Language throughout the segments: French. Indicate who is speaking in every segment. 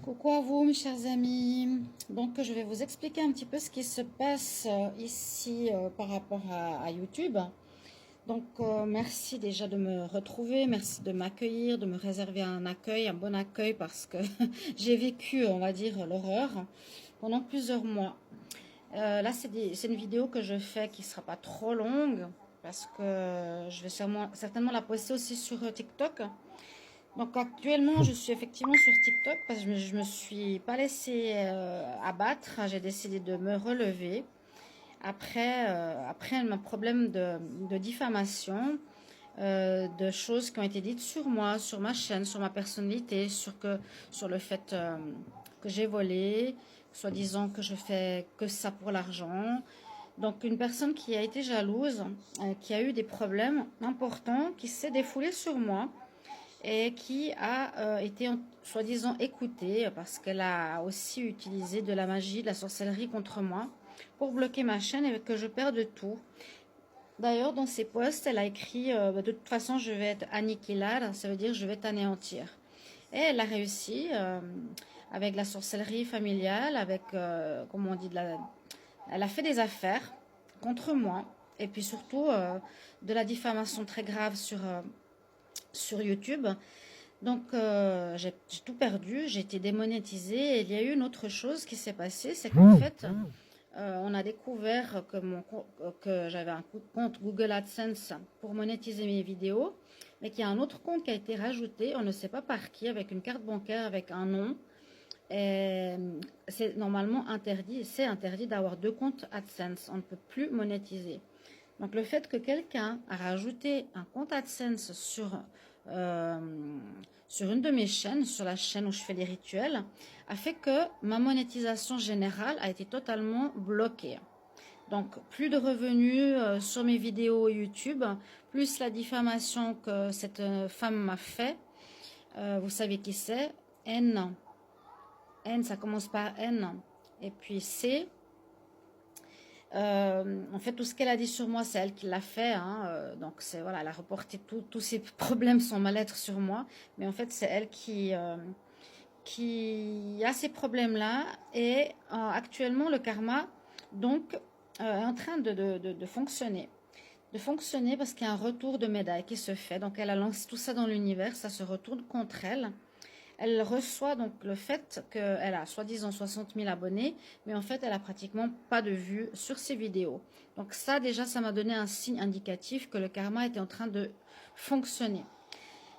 Speaker 1: Coucou à vous, mes chers amis. Donc, je vais vous expliquer un petit peu ce qui se passe ici par rapport à YouTube. Donc, merci déjà de me retrouver, merci de m'accueillir, de me réserver un accueil, un bon accueil, parce que j'ai vécu, on va dire, l'horreur pendant plusieurs mois. Là, c'est une vidéo que je fais qui ne sera pas trop longue, parce que je vais certainement la poster aussi sur TikTok. Donc actuellement, je suis effectivement sur TikTok parce que je me suis pas laissée abattre. J'ai décidé de me relever après un problème de diffamation, de choses qui ont été dites sur moi, sur ma chaîne, sur ma personnalité, sur le fait que j'ai volé, soi-disant que je fais que ça pour l'argent. Donc une personne qui a été jalouse, qui a eu des problèmes importants, qui s'est défoulée sur moi et qui a été soi-disant écoutée parce qu'elle a aussi utilisé de la magie, de la sorcellerie contre moi pour bloquer ma chaîne et que je perde tout. D'ailleurs, dans ses posts, elle a écrit de toute façon, je vais être aniquilada, ça veut dire je vais t'anéantir. Et elle a réussi avec la sorcellerie familiale, avec, comment on dit, elle a fait des affaires contre moi et puis surtout de la diffamation très grave sur YouTube. Donc, j'ai tout perdu, j'ai été démonétisée. Et il y a eu une autre chose qui s'est passée, c'est qu'en fait, on a découvert que j'avais un compte Google AdSense pour monétiser mes vidéos, mais qu'il y a un autre compte qui a été rajouté, on ne sait pas par qui, avec une carte bancaire, avec un nom. Et c'est normalement interdit, c'est interdit d'avoir deux comptes AdSense, on ne peut plus monétiser. Donc le fait que quelqu'un a rajouté un compte AdSense euh, sur une de mes chaînes, sur la chaîne où je fais les rituels, a fait que ma monétisation générale a été totalement bloquée. Donc plus de revenus sur mes vidéos YouTube, plus la diffamation que cette femme m'a fait. Vous savez qui c'est? N. N, ça commence par N. Et puis C. En fait, tout ce qu'elle a dit sur moi, c'est elle qui l'a fait, hein. Donc, voilà, elle a reporté tous ses problèmes, son mal-être sur moi. Mais en fait, c'est elle qui a ces problèmes-là. Et actuellement, le karma, donc, est en train de fonctionner. De fonctionner parce qu'il y a un retour de médaille qui se fait. Donc, elle a lancé tout ça dans l'univers, ça se retourne contre elle. Elle reçoit donc le fait qu'elle a soi-disant 60 000 abonnés, mais en fait, elle a pratiquement pas de vues sur ses vidéos. Donc ça, déjà, ça m'a donné un signe indicatif que le karma était en train de fonctionner.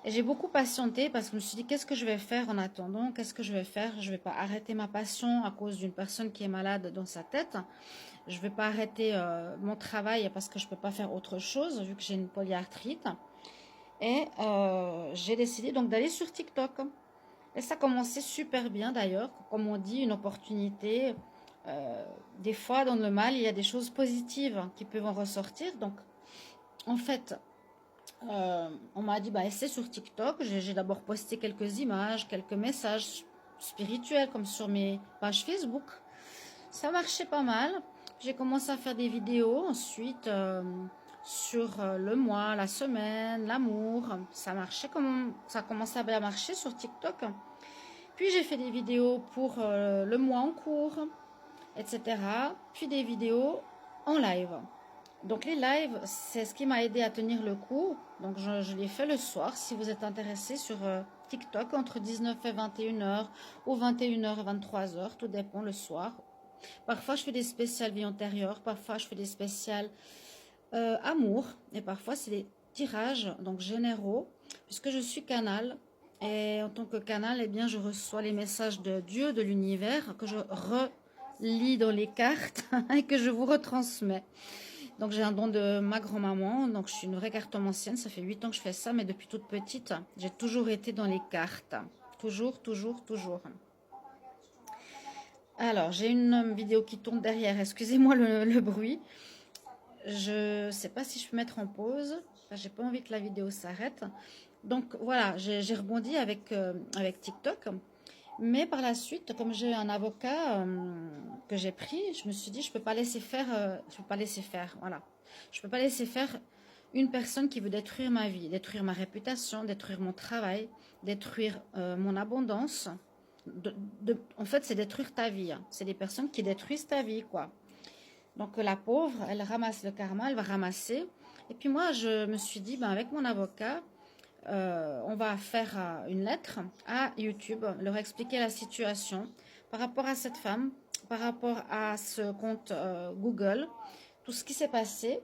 Speaker 1: Et j'ai beaucoup patienté parce que je me suis dit, qu'est-ce que je vais faire en attendant? Qu'est-ce que je vais faire? Je ne vais pas arrêter ma passion à cause d'une personne qui est malade dans sa tête. Je ne vais pas arrêter mon travail parce que je ne peux pas faire autre chose vu que j'ai une polyarthrite. Et j'ai décidé donc d'aller sur TikTok. Et ça commençait super bien d'ailleurs, comme on dit, une opportunité. Des fois, dans le mal, il y a des choses positives qui peuvent en ressortir. Donc, en fait, on m'a dit, bah, essaie sur TikTok. J'ai d'abord posté quelques images, quelques messages spirituels, comme sur mes pages Facebook. Ça marchait pas mal. J'ai commencé à faire des vidéos ensuite sur le mois, la semaine, l'amour. Ça marchait comme ça a commencé à bien marcher sur TikTok. Puis j'ai fait des vidéos pour le mois en cours, etc. Puis des vidéos en live. Donc les lives, c'est ce qui m'a aidé à tenir le coup. Donc je les fais le soir si vous êtes intéressé sur TikTok entre 19 et 21 heures ou 21 heures et 23 heures, tout dépend le soir. Parfois je fais des spéciales vie antérieure, parfois je fais des spéciales amour et parfois c'est des tirages donc généraux puisque je suis canal. Et en tant que canal, eh bien, je reçois les messages de Dieu, de l'univers, que je relis dans les cartes et que je vous retransmets. Donc, j'ai un don de ma grand-maman. Donc, je suis une vraie cartomancienne. Ça fait 8 ans que je fais ça, mais depuis toute petite, j'ai toujours été dans les cartes. Toujours, toujours, toujours. Alors, j'ai une vidéo qui tourne derrière. Excusez-moi le bruit. Je ne sais pas si je peux mettre en pause. J'ai pas envie que la vidéo s'arrête. Donc voilà, j'ai rebondi avec TikTok. Mais par la suite, comme j'ai un avocat que j'ai pris, je me suis dit, je peux pas laisser faire, je peux pas laisser faire, voilà. Je peux pas laisser faire une personne qui veut détruire ma vie, détruire ma réputation, détruire mon travail, détruire mon abondance, En fait, c'est détruire ta vie. Hein. C'est des personnes qui détruisent ta vie, quoi. Donc la pauvre, elle ramasse le karma, elle va ramasser. Et puis moi, je me suis dit, ben, avec mon avocat, on va faire une lettre à YouTube, leur expliquer la situation par rapport à cette femme, par rapport à ce compte Google, tout ce qui s'est passé.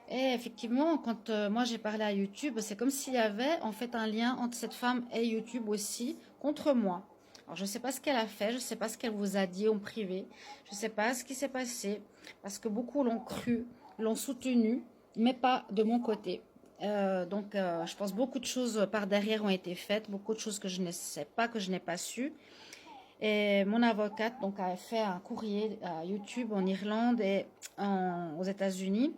Speaker 1: Et effectivement, quand moi j'ai parlé à YouTube, c'est comme s'il y avait en fait un lien entre cette femme et YouTube aussi contre moi. Alors je ne sais pas ce qu'elle a fait, je ne sais pas ce qu'elle vous a dit en privé, je ne sais pas ce qui s'est passé, parce que beaucoup l'ont cru, l'ont soutenu, mais pas de mon côté. Je pense beaucoup de choses par derrière ont été faites, beaucoup de choses que je ne sais pas, que je n'ai pas su. Et mon avocate donc a fait un courrier à YouTube en Irlande et aux États-Unis.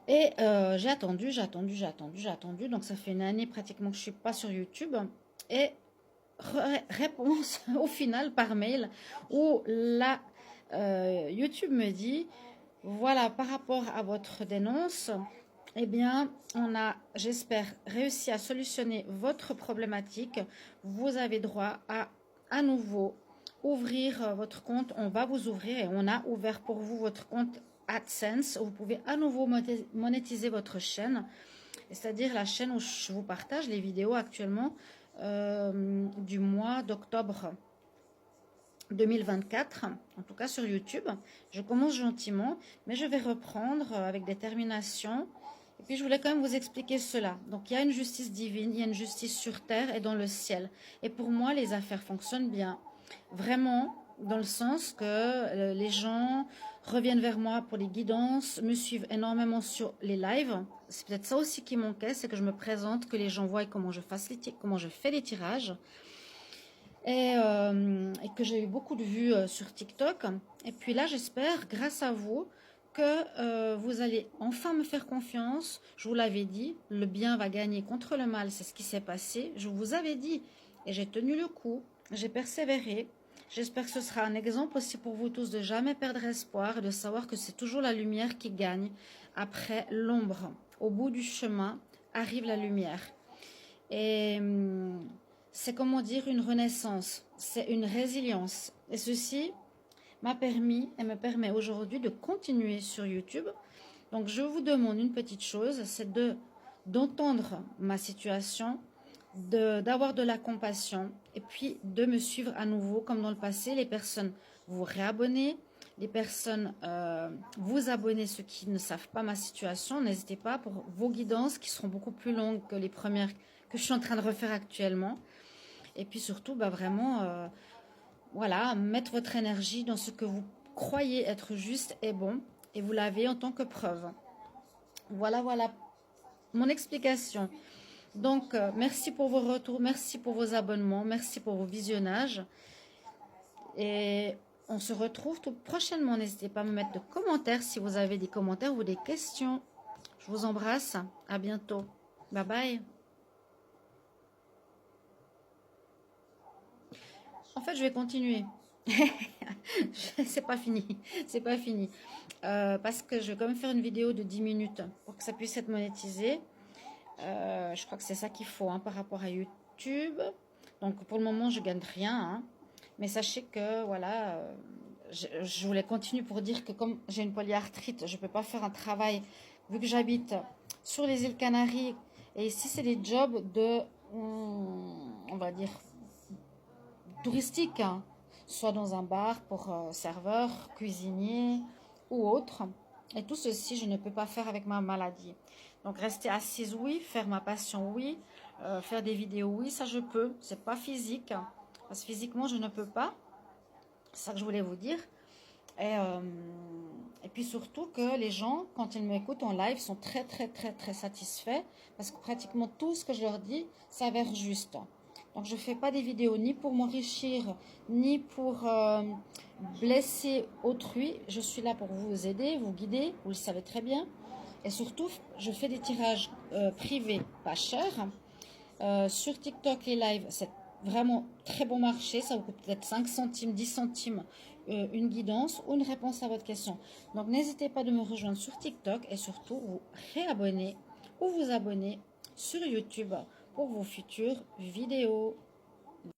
Speaker 1: Et j'ai attendu. Donc ça fait une année pratiquement que je ne suis pas sur YouTube. Et réponse au final par mail où YouTube me dit, voilà, par rapport à votre dénonce, eh bien, on a, j'espère, réussi à solutionner votre problématique. Vous avez droit à nouveau ouvrir votre compte. On va vous ouvrir et on a ouvert pour vous votre compte AdSense. Vous pouvez à nouveau monétiser votre chaîne, c'est-à-dire la chaîne où je vous partage les vidéos actuellement du mois d'octobre 2024, en tout cas sur YouTube. Je commence gentiment, mais je vais reprendre avec détermination. Et puis je voulais quand même vous expliquer cela. Donc il y a une justice divine, il y a une justice sur terre et dans le ciel. Et pour moi, les affaires fonctionnent bien. Vraiment, dans le sens que les gens reviennent vers moi pour les guidances, me suivent énormément sur les lives. C'est peut-être ça aussi qui manquait, c'est que je me présente, que les gens voient comment je fais les tirages. Et que j'ai eu beaucoup de vues sur TikTok. Et puis là, j'espère, grâce à vous, que vous allez enfin me faire confiance. Je vous l'avais dit, le bien va gagner contre le mal, c'est ce qui s'est passé. Je vous avais dit, et j'ai tenu le coup, j'ai persévéré. J'espère que ce sera un exemple aussi pour vous tous de jamais perdre espoir et de savoir que c'est toujours la lumière qui gagne après l'ombre. Au bout du chemin arrive la lumière. Et c'est comment dire une renaissance, c'est une résilience. Et ceci m'a permis et me permet aujourd'hui de continuer sur YouTube. Donc je vous demande une petite chose, c'est d'entendre ma situation, d'avoir de la compassion et puis de me suivre à nouveau comme dans le passé. Les personnes vous réabonnez, les personnes vous abonnez, ceux qui ne savent pas ma situation, n'hésitez pas pour vos guidances qui seront beaucoup plus longues que les premières que je suis en train de refaire actuellement. Et puis surtout, vraiment, voilà, mettre votre énergie dans ce que vous croyez être juste et bon, et vous l'avez en tant que preuve. Voilà mon explication. Donc, merci pour vos retours, merci pour vos abonnements, merci pour vos visionnages. Et on se retrouve tout prochainement. N'hésitez pas à me mettre de commentaires si vous avez des commentaires ou des questions. Je vous embrasse. À bientôt. Bye bye. En fait, je vais continuer. C'est pas fini. C'est pas fini. Parce que je vais quand même faire une vidéo de 10 minutes pour que ça puisse être monétisé. Je crois que c'est ça qu'il faut par rapport à YouTube. Donc pour le moment, je gagne rien. Mais sachez que voilà, je voulais continuer pour dire que comme j'ai une polyarthrite, je ne peux pas faire un travail vu que j'habite sur les îles Canaries. Et ici, c'est des jobs de, on va dire, touristiques. Soit dans un bar pour serveur, cuisinier ou autre. Et tout ceci, je ne peux pas faire avec ma maladie. Donc rester assise, oui. Faire ma passion, oui. Faire des vidéos, oui, ça je peux. C'est pas physique. Parce que physiquement, je ne peux pas. C'est ça que je voulais vous dire. Et puis surtout que les gens, quand ils m'écoutent en live, sont très, très, très, très satisfaits. Parce que pratiquement tout ce que je leur dis s'avère juste. Donc je ne fais pas des vidéos ni pour m'enrichir, ni pour blesser autrui. Je suis là pour vous aider, vous guider, vous le savez très bien. Et surtout, je fais des tirages privés pas chers. Sur TikTok, les lives, c'est vraiment très bon marché. Ça vous coûte peut-être 5 centimes, 10 centimes une guidance ou une réponse à votre question. Donc n'hésitez pas de me rejoindre sur TikTok et surtout vous réabonner ou vous abonner sur YouTube pour vos futures vidéos.